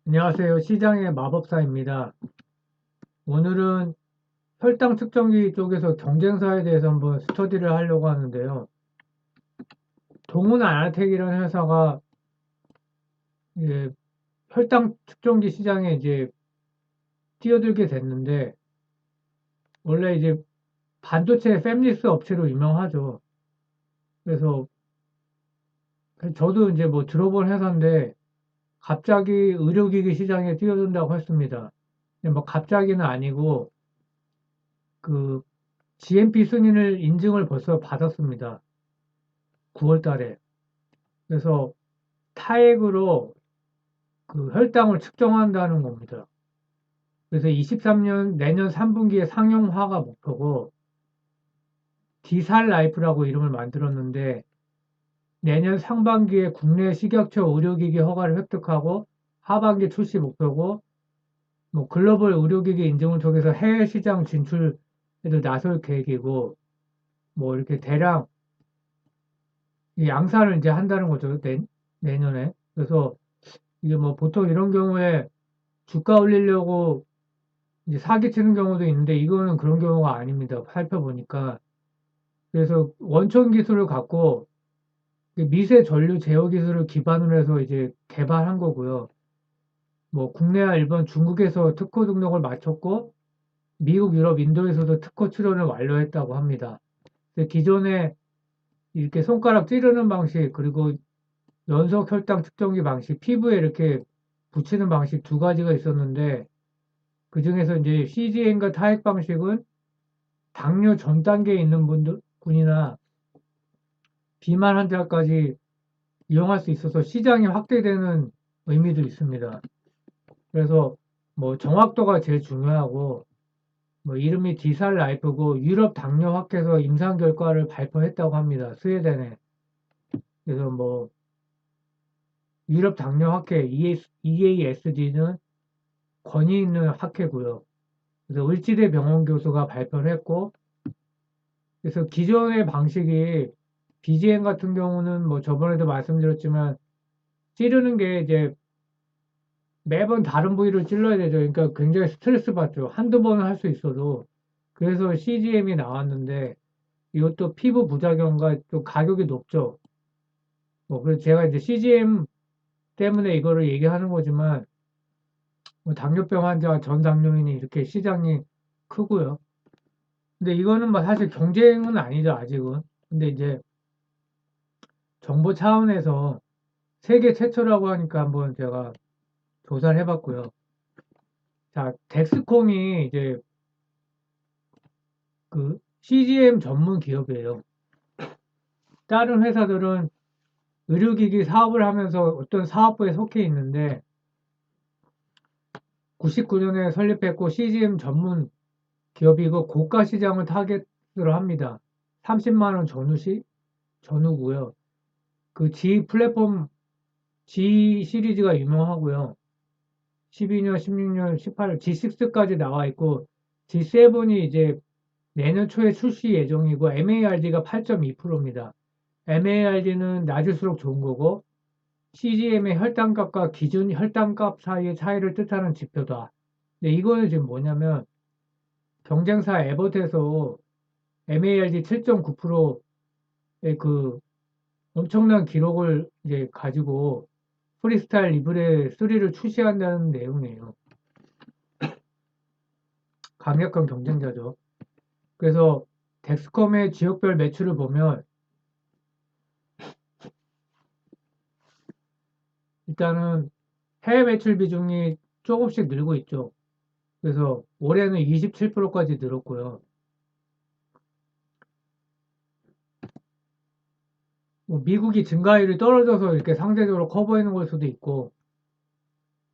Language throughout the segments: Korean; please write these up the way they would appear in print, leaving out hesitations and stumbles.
안녕하세요. 시장의 마법사입니다. 오늘은 혈당 측정기 쪽에서 경쟁사에 대해서 한번 스터디를 하려고 하는데요. 동훈 아나텍이라는 회사가 이제 혈당 측정기 시장에 이제 뛰어들게 됐는데, 원래 이제 반도체 팹리스 업체로 유명하죠. 그래서 저도 이제 뭐 들어본 회사인데 갑자기 의료기기 시장에 뛰어든다고 했습니다. 근데 뭐 갑자기는 아니고 그 GMP 승인을 인증을 벌써 받았습니다. 9월 달에. 그래서 타액으로 그 혈당을 측정한다는 겁니다. 그래서 23년 내년 3분기에 상용화가 목표고 디살 라이프라고 이름을 만들었는데 내년 상반기에 국내 식약처 의료기기 허가를 획득하고 하반기 출시 목표고 뭐 글로벌 의료기기 인증을 통해서 해외 시장 진출에도 나설 계획이고 뭐 이렇게 대량 양산을 이제 한다는 거죠. 내년에. 그래서 이게 뭐 보통 이런 경우에 주가 올리려고 이제 사기치는 경우도 있는데 이거는 그런 경우가 아닙니다. 살펴보니까. 그래서 원천 기술을 갖고 미세 전류 제어 기술을 기반으로 해서 이제 개발한 거고요. 뭐 국내와 일본, 중국에서 특허 등록을 마쳤고 미국, 유럽, 인도에서도 특허 출원을 완료했다고 합니다. 기존에 이렇게 손가락 찌르는 방식 그리고 연속 혈당 측정기 방식, 피부에 이렇게 붙이는 방식 두 가지가 있었는데 그중에서 이제 CGM과 타액 방식은 당뇨 전 단계에 있는 분이나 비만 환자까지 이용할 수 있어서 시장이 확대되는 의미도 있습니다. 그래서 뭐 정확도가 제일 중요하고 뭐 이름이 디살 라이프고 유럽 당뇨학회에서 임상 결과를 발표했다고 합니다. 스웨덴에. 그래서 뭐 유럽 당뇨학회 EASD는 권위 있는 학회고요. 그래서 을지대 병원 교수가 발표를 했고 그래서 기존의 방식이 BGM 같은 경우는 뭐 저번에도 말씀드렸지만 찌르는 게 이제 매번 다른 부위를 찔러야 되죠. 그러니까 굉장히 스트레스 받죠. 한두 번은 할 수 있어도. 그래서 CGM이 나왔는데 이것도 피부 부작용과 좀 가격이 높죠. 뭐 그래서 제가 이제 CGM 때문에 이거를 얘기하는 거지만 뭐 당뇨병 환자, 전 당뇨인이 이렇게 시장이 크고요. 근데 이거는 뭐 사실 경쟁은 아니죠, 아직은. 근데 이제 정보 차원에서 세계 최초라고 하니까 한번 제가 조사를 해봤고요. 자, 덱스콤이 이제 그 CGM 전문 기업이에요. 다른 회사들은 의료기기 사업을 하면서 어떤 사업부에 속해 있는데 99년에 설립했고 CGM 전문 기업이고 고가 시장을 타겟으로 합니다. 30만 원 전후고요. 그 G 플랫폼 G 시리즈가 유명하고요. 12년, 16년, 18년 G6까지 나와 있고 G7이 이제 내년 초에 출시 예정이고 MARD가 8.2%입니다. MARD는 낮을수록 좋은 거고 CGM의 혈당값과 기준 혈당값 사이의 차이를 뜻하는 지표다. 근데 이거는 지금 뭐냐면 경쟁사 에버트에서 MARD 7.9%의 그 엄청난 기록을 이제 가지고 프리스타일 리브레 3를 출시한다는 내용이에요. 강력한 경쟁자죠. 그래서 덱스컴의 지역별 매출을 보면 일단은 해외 매출 비중이 조금씩 늘고 있죠. 그래서 올해는 27%까지 늘었고요. 뭐 미국이 증가율이 떨어져서 이렇게 상대적으로 커 보이는 걸 수도 있고,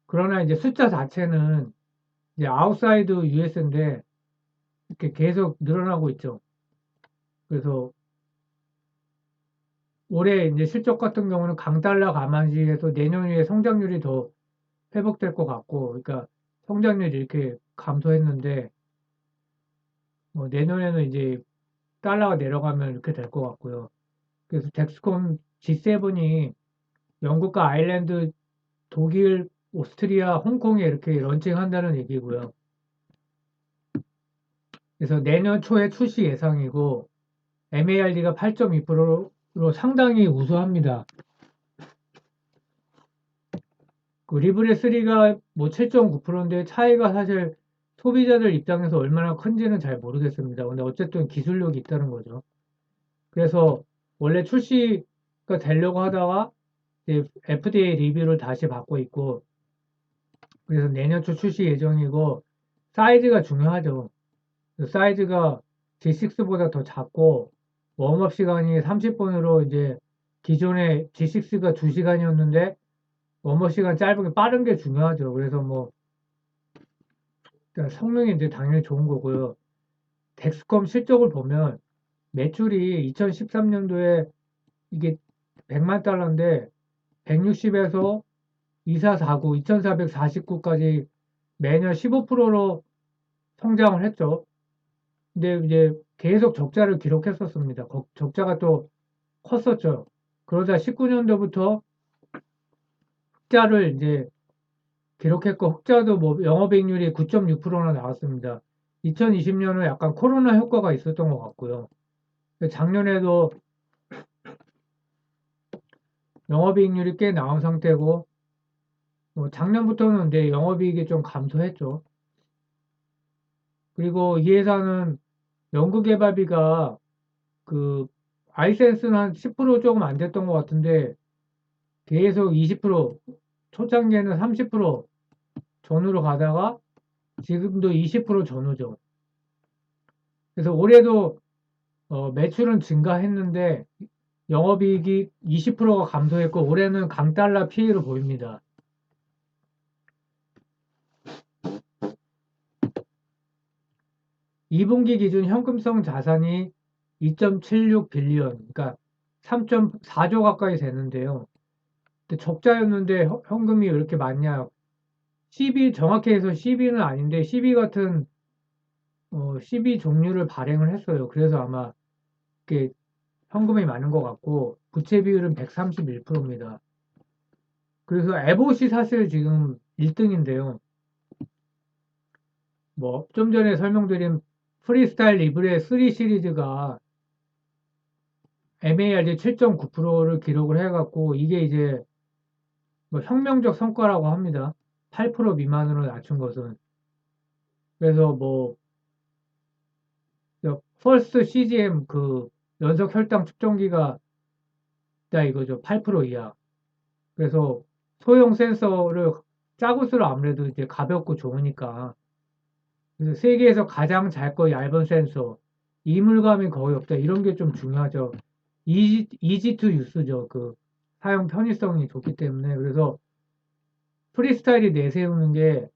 그러나 이제 숫자 자체는 이제 아웃사이드 US인데 이렇게 계속 늘어나고 있죠. 그래서 올해 이제 실적 같은 경우는 강달러 감안시에서 내년 에 성장률이 더 회복될 것 같고, 그러니까 성장률이 이렇게 감소했는데, 뭐 내년에는 이제 달러가 내려가면 이렇게 될 것 같고요. 그래서 덱스콘 G7이 영국과 아일랜드, 독일, 오스트리아, 홍콩에 이렇게 런칭한다는 얘기고요. 그래서 내년 초에 출시 예상이고 MARD가 8.2%로 상당히 우수합니다. 그 리브레 3가 뭐 7.9%인데 차이가 사실 소비자들 입장에서 얼마나 큰지는 잘 모르겠습니다. 근데 어쨌든 기술력이 있다는 거죠. 그래서 원래 출시가 되려고 하다가 FDA 리뷰를 다시 받고 있고 그래서 내년 초 출시 예정이고 사이즈가 중요하죠. 그 사이즈가 G6보다 더 작고 웜업 시간이 30분으로 이제 기존에 G6가 2시간이었는데 웜업 시간 짧은 게 빠른 게 중요하죠. 그래서 뭐 그러니까 성능이 이제 당연히 좋은 거고요. 덱스컴 실적을 보면 매출이 2013년도에 이게 100만 달러인데 160에서 2449, 2449까지 매년 15%로 성장을 했죠. 근데 이제 계속 적자를 기록했었습니다. 적자가 또 컸었죠. 그러다 19년도부터 흑자를 이제 기록했고 흑자도 뭐 영업이익률이 9.6%나 나왔습니다. 2020년은 약간 코로나 효과가 있었던 것 같고요. 작년에도 영업이익률이 꽤 나온 상태고 작년부터는 이제 영업이익이 좀 감소했죠. 그리고 이 회사는 연구개발비가 그 아이센스는 한 10% 조금 안 됐던 것 같은데 계속 20% 초창기에는 30% 전후로 가다가 지금도 20% 전후죠. 그래서 올해도 매출은 증가했는데 영업이익이 20%가 감소했고 올해는 강달러 피해를 보입니다. 2분기 기준 현금성 자산이 2.76 빌리언, 그러니까 3.4조 가까이 되는데요. 근데 적자였는데 현금이 왜 이렇게 많냐? CB 정확히 해서 CB는 아닌데 CB 같은 CB 종류를 발행을 했어요. 그래서 아마 이게 현금이 많은 것 같고 부채 비율은 131%입니다. 그래서 에봇이 사실 지금 1등인데요. 뭐 좀 전에 설명드린 프리스타일 리브레 3 시리즈가 MARD 7.9%를 기록을 해갖고 이게 이제 뭐 혁명적 성과라고 합니다. 8% 미만으로 낮춘 것은. 그래서 뭐 퍼스트 CGM 그 연속 혈당 측정기가 있다 이거죠. 8% 이하. 그래서 소형 센서를 작을수록 아무래도 이제 가볍고 좋으니까. 그래서 세계에서 가장 작고 얇은 센서, 이물감이 거의 없다. 이런 게 좀 중요하죠. 이지 투 유스죠. 그 사용 편의성이 좋기 때문에. 그래서 프리스타일이 내세우는 게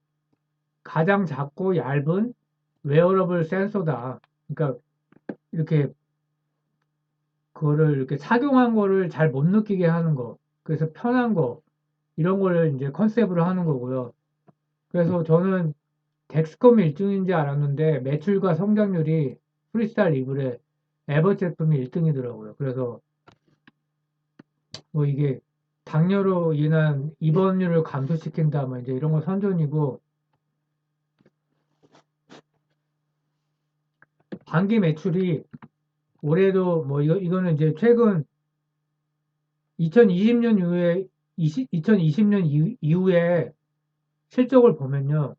가장 작고 얇은 웨어러블 센서다. 그러니까 이렇게 그거를 이렇게 착용한 거를 잘 못 느끼게 하는 거. 그래서 편한 거. 이런 거를 이제 컨셉으로 하는 거고요. 그래서 저는 덱스컴이 1등인지 알았는데 매출과 성장률이 프리스타일 리블의 에버 제품이 1등이더라고요. 그래서 뭐 이게 당뇨로 인한 입원율을 감소시킨다 뭐 이제 이런 거 선전이고 반기 매출이 올해도 뭐 이거는 이제 최근 2020년 이후에 2020년 이후에 실적을 보면요.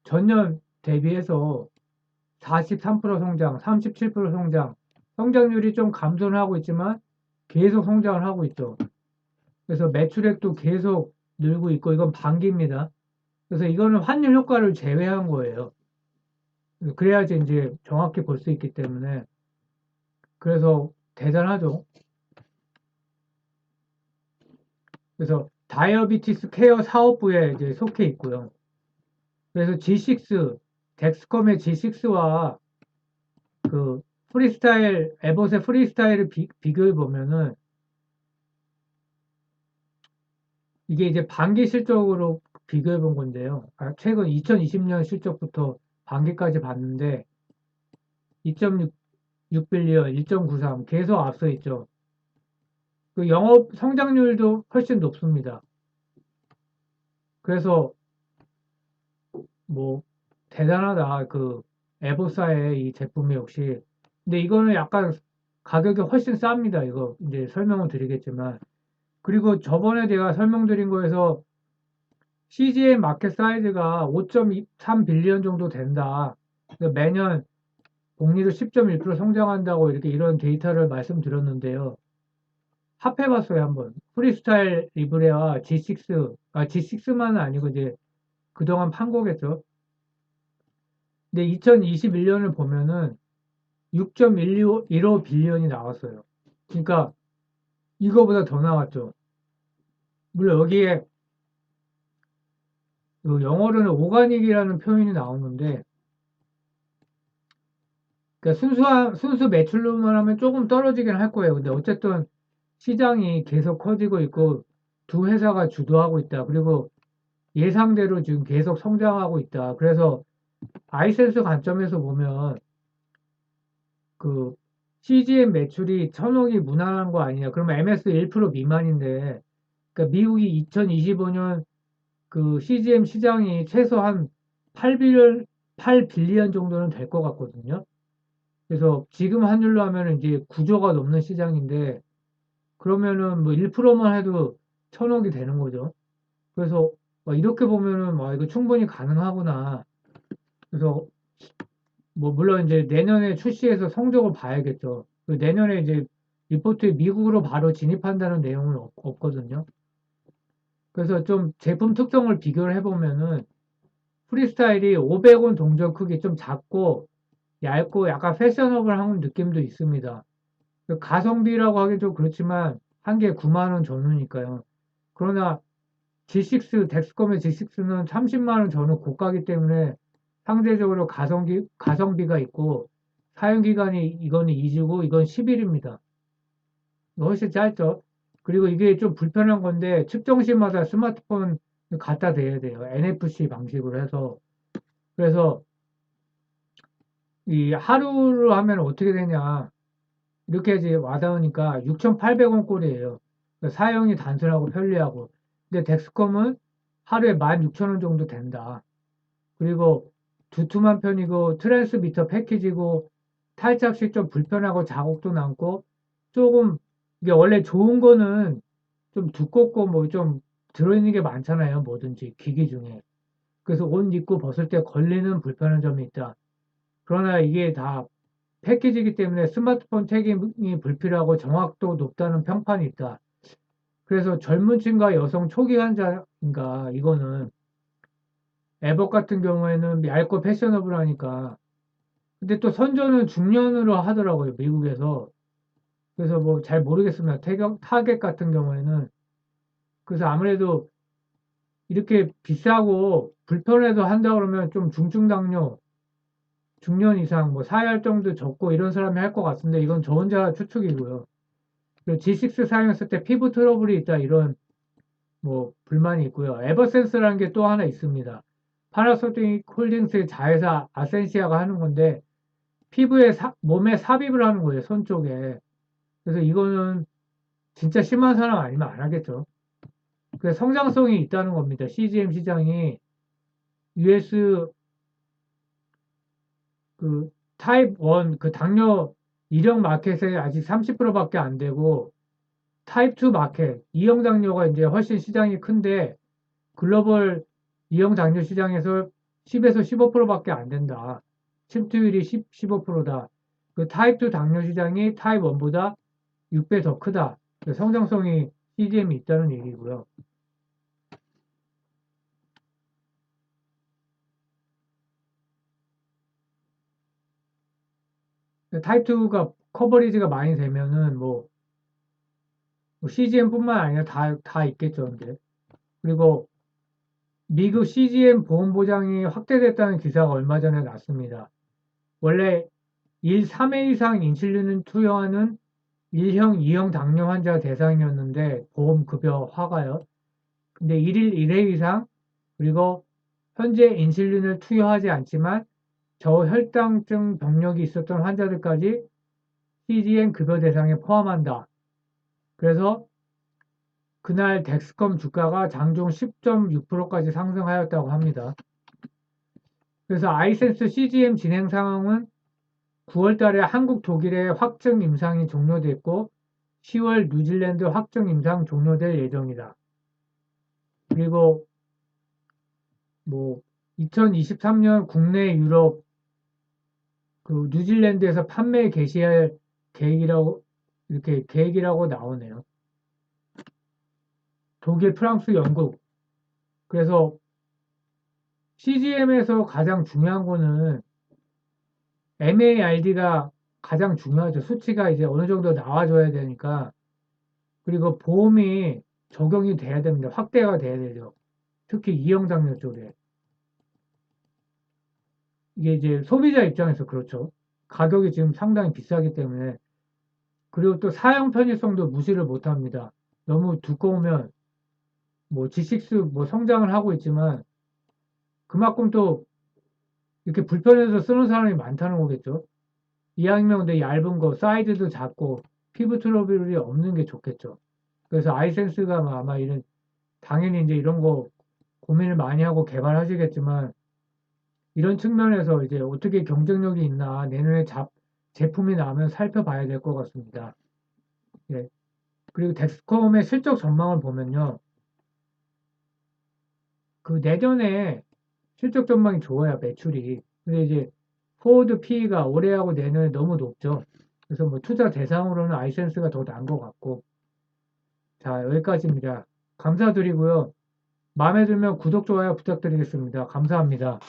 전년 대비해서 43% 성장, 37% 성장, 성장률이 좀 감소는 하고 있지만 계속 성장을 하고 있죠. 그래서 매출액도 계속 늘고 있고 이건 반기입니다. 그래서 이거는 환율 효과를 제외한 거예요. 그래야지 이제 정확히 볼 수 있기 때문에 그래서 대단하죠. 그래서 다이어비티스 케어 사업부에 이제 속해 있고요. 그래서 G6, 덱스컴의 G6와 그 프리스타일, 에봇의 프리스타일을 비교해 보면은 이게 이제 반기 실적으로 비교해 본 건데요. 최근 2020년 실적부터 반기까지 봤는데 2.6 빌리언, 1.93 계속 앞서 있죠. 그 영업 성장률도 훨씬 높습니다. 그래서 뭐 대단하다. 그 에보사의 이 제품이 역시. 근데 이거는 약간 가격이 훨씬 쌉니다. 이거 이제 설명을 드리겠지만. 그리고 저번에 제가 설명드린 거에서 CGM 마켓 사이즈가 5.3 빌리언 정도 된다. 그러니까 매년 복리로 10.1% 성장한다고 이렇게 이런 데이터를 말씀드렸는데요. 합해봤어요, 한번. 프리스타일 리브레와 G6, G6만은 아니고 이제 그동안 판 거겠죠. 근데 2021년을 보면은 6.15 빌리언이 나왔어요. 그러니까 이거보다 더 나왔죠. 물론 여기에 그 영어로는 오가닉이라는 표현이 나오는데, 그러니까 순수 매출로만 하면 조금 떨어지긴 할 거예요. 근데 어쨌든 시장이 계속 커지고 있고 두 회사가 주도하고 있다. 그리고 예상대로 지금 계속 성장하고 있다. 그래서 아이센스 관점에서 보면 그 CGM 매출이 1000억이 무난한 거 아니냐. 그러면 MS 1% 미만인데, 그러니까 미국이 2025년 그 CGM 시장이 최소한 8빌리언, 8빌리언 정도는 될 것 같거든요. 그래서 지금 환율로 하면 이제 9조가 넘는 시장인데, 그러면은 뭐 1%만 해도 1000억이 되는 거죠. 그래서 이렇게 보면은 이거 충분히 가능하구나. 그래서 뭐 물론 이제 내년에 출시해서 성적을 봐야겠죠. 그 내년에 이제 리포트에 미국으로 바로 진입한다는 내용은 없거든요. 그래서 좀 제품 특성을 비교를 해보면은 프리스타일이 500원 동전 크기 좀 작고 얇고 약간 패셔너블한 느낌도 있습니다. 그 가성비라고 하긴 좀 그렇지만 한 개 9만 원 전후니까요. 그러나 G6, 덱스컴의 G6는 30만 원 전후 고가기 때문에 상대적으로 가성비가 있고 사용기간이 이거는 2주고 이건 10일입니다. 훨씬 짧죠. 그리고 이게 좀 불편한 건데 측정시마다 스마트폰 갖다 대야 돼요. NFC 방식으로 해서. 그래서 이 하루로 하면 어떻게 되냐. 이렇게 이제 와닿으니까 6,800원 꼴이에요. 사용이 단순하고 편리하고. 근데 덱스컴은 하루에 16,000원 정도 된다. 그리고 두툼한 편이고 트랜스미터 패키지고 탈착시 좀 불편하고 자국도 남고 조금 이게 원래 좋은 거는 좀 두껍고 뭐 좀 들어있는 게 많잖아요. 뭐든지 기기 중에. 그래서 옷 입고 벗을 때 걸리는 불편한 점이 있다. 그러나 이게 다 패키지이기 때문에 스마트폰 태깅이 불필요하고 정확도 높다는 평판이 있다. 그래서 젊은 층과 여성 초기 환자인가 이거는 에버 같은 경우에는 얇고 패셔너블하니까. 근데 또 선전은 중년으로 하더라고요, 미국에서. 그래서 뭐 잘 모르겠습니다. 타겟 같은 경우에는. 그래서 아무래도 이렇게 비싸고 불편해도 한다 그러면 좀 중증당뇨, 중년 이상, 뭐 사회활동도 적고 이런 사람이 할 것 같은데 이건 저 혼자 추측이고요. 그리고 G6 사용했을 때 피부 트러블이 있다 이런 뭐 불만이 있고요. 에버센스라는 게 또 하나 있습니다. 파나소닉 홀딩스의 자회사 아센시아가 하는 건데 피부에 몸에 삽입을 하는 거예요. 손 쪽에. 그래서 이거는 진짜 심한 사람 아니면 안 하겠죠. 그 성장성이 있다는 겁니다. CGM 시장이 US 그 타입 1 그 당뇨 일형 마켓에 아직 30%밖에 안 되고 타입 2 마켓 2형 당뇨가 이제 훨씬 시장이 큰데 글로벌 2형 당뇨 시장에서 10에서 15%밖에 안 된다. 침투율이 15%다. 그 타입 2 당뇨 시장이 타입 1보다 6배 더 크다. 그 성장성이 CGM이 있다는 얘기고요. 타입 2가 커버리지가 많이 되면은 뭐 CGM뿐만 아니라 다 있겠죠, 이제. 그리고 미국 CGM 보험 보장이 확대됐다는 기사가 얼마 전에 났습니다. 원래 3회 이상 인슐린을 투여하는 1형, 2형 당뇨 환자 대상이었는데 보험 급여 화가요. 근데 1일 1회 이상 그리고 현재 인슐린을 투여하지 않지만 저혈당증 병력이 있었던 환자들까지 CGM 급여 대상에 포함한다. 그래서 그날 덱스컴 주가가 장중 10.6%까지 상승하였다고 합니다. 그래서 아이센스 CGM 진행 상황은 9월 달에 한국, 독일의 확정 임상이 종료됐고 10월 뉴질랜드 확정 임상 종료될 예정이다. 그리고 뭐 2023년 국내 유럽 그 뉴질랜드에서 판매 개시할 계획이라고 이렇게 계획이라고 나오네요. 독일, 프랑스, 영국. 그래서 CGM에서 가장 중요한 거는 MARD가 가장 중요하죠. 수치가 이제 어느 정도 나와줘야 되니까. 그리고 보험이 적용이 돼야 됩니다. 확대가 돼야 되죠. 특히 이형장려 쪽에. 이게 이제 소비자 입장에서 그렇죠. 가격이 지금 상당히 비싸기 때문에. 그리고 또 사용 편의성도 무시를 못 합니다. 너무 두꺼우면 뭐 G6 뭐 성장을 하고 있지만 그만큼 또 이렇게 불편해서 쓰는 사람이 많다는 거겠죠. 이왕이면 근데 얇은 거, 사이즈도 작고 피부 트러블이 없는 게 좋겠죠. 그래서 아이센스가 아마 이런 당연히 이제 이런 거 고민을 많이 하고 개발하시겠지만 이런 측면에서 이제 어떻게 경쟁력이 있나 내년에 제품이 나오면 살펴봐야 될 것 같습니다. 예. 그리고 덱스컴의 실적 전망을 보면요. 그 내년에 실적 전망이 좋아요, 매출이. 근데 이제 포워드 P가 올해하고 내년에 너무 높죠. 그래서 뭐 투자 대상으로는 아이센스가 더 나은 것 같고. 자, 여기까지입니다. 감사드리고요. 마음에 들면 구독, 좋아요 부탁드리겠습니다. 감사합니다.